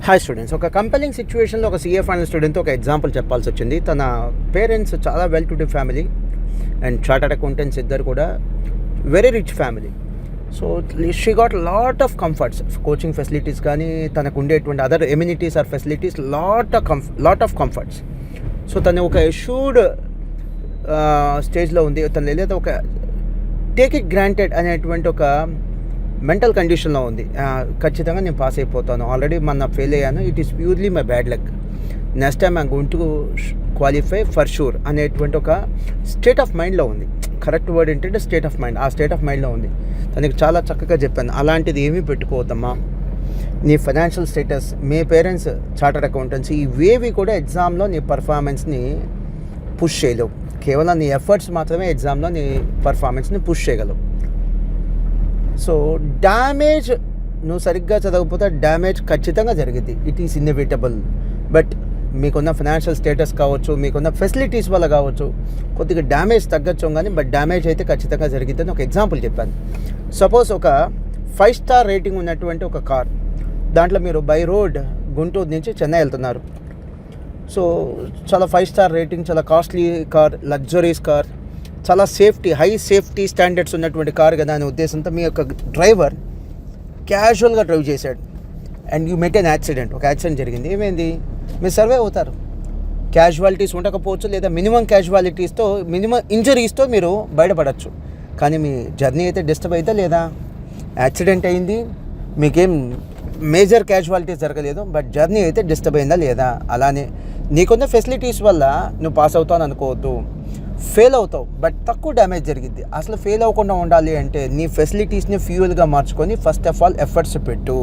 Hi students, ఒక compelling సిచ్యువేషన్లో ఒక సీఏ ఫైనల్ స్టూడెంట్తో ఒక ఎగ్జాంపుల్ చెప్పాల్సి వచ్చింది. తన పేరెంట్స్ చాలా well to do family and chartered accountants ఇద్దరు కూడా very rich family. So she got lot of comforts, coaching facilities కానీ తనకు ఉండేటువంటి other amenities or facilities, lot of comforts. So తను ఒక ఎష్యూర్డ్ స్టేజ్లో ఉంది. తను లేదా ఒక టేక్ ఇట్ గ్రాంటెడ్ అనేటువంటి ఒక మెంటల్ కండిషన్లో ఉంది. ఖచ్చితంగా నేను పాస్ అయిపోతాను, ఆల్రెడీ మొన్న ఫెయిల్ అయ్యాను, it is purely my bad luck, next time I'm going to qualify for sure అనేటువంటి ఒక స్టేట్ ఆఫ్ మైండ్లో ఉంది. కరెక్ట్ వర్డ్ ఏంటంటే స్టేట్ ఆఫ్ మైండ్. ఆ స్టేట్ ఆఫ్ మైండ్లో ఉంది. తనకి చాలా చక్కగా చెప్పాను, అలాంటిది ఏమీ పెట్టుకోవద్దమ్మా. నీ ఫైనాన్షియల్ స్టేటస్, మీ పేరెంట్స్ చార్టర్డ్ అకౌంటెంట్స్, ఇవేవి కూడా ఎగ్జామ్లో నీ పర్ఫార్మెన్స్ని పుష్ చేయలేవు. కేవలం నీ ఎఫర్ట్స్ మాత్రమే ఎగ్జామ్లో నీ పర్ఫార్మెన్స్ని పుష్ చేయగలవు. సో డ్యామేజ్, నువ్వు సరిగ్గా చదవకపోతే డ్యామేజ్ ఖచ్చితంగా జరిగింది. It is inevitable. బట్ మీకున్న ఫైనాన్షియల్ స్టేటస్ కావచ్చు, మీకున్న ఫెసిలిటీస్ వల్ల కావచ్చు, కొద్దిగా డ్యామేజ్ తగ్గచ్చు, కానీ బట్ డ్యామేజ్ అయితే ఖచ్చితంగా జరిగిందని ఒక ఎగ్జాంపుల్ చెప్పాను. సపోజ్ ఒక 5 స్టార్ రేటింగ్ ఉన్నటువంటి ఒక కార్, దాంట్లో మీరు బై రోడ్ గుంటూరు నుంచి చెన్నై వెళ్తున్నారు. సో చాలా 5 స్టార్ రేటింగ్, చాలా కాస్ట్లీ కార్, లగ్జరీస్ కార్, చాలా సేఫ్టీ, హై సేఫ్టీ స్టాండర్డ్స్ ఉన్నటువంటి కార్ కదా అనే ఉద్దేశంతో మీ యొక్క డ్రైవర్ క్యాజువల్గా డ్రైవ్ చేశాడు and you met an accident. ఒక యాక్సిడెంట్ జరిగింది. ఏమైంది? మీరు సర్వే అవుతారు. క్యాజువాలిటీస్ ఉండకపోవచ్చు, లేదా మినిమం క్యాజువాలిటీస్తో, మినిమం ఇంజరీస్తో మీరు బయటపడచ్చు. కానీ మీ జర్నీ అయితే డిస్టర్బ్ అవుతా లేదా? యాక్సిడెంట్ అయింది, మీకేం మేజర్ క్యాజువాలిటీస్ జరగలేదు, బట్ జర్నీ అయితే డిస్టర్బ్ అయిందా లేదా? అలానే నీకున్న ఫెసిలిటీస్ వల్ల నువ్వు పాస్ అవుతావు అనుకోవద్దు, ఫెయిల్ అవుతావు, బట్ తక్కువ డ్యామేజ్ జరిగింది. అసలు ఫెయిల్ అవ్వకుండా ఉండాలి అంటే నీ ఫెసిలిటీస్ని ఫ్యూయల్గా మార్చుకొని ఫస్ట్ ఆఫ్ ఆల్ ఎఫర్ట్స్ పెట్టు.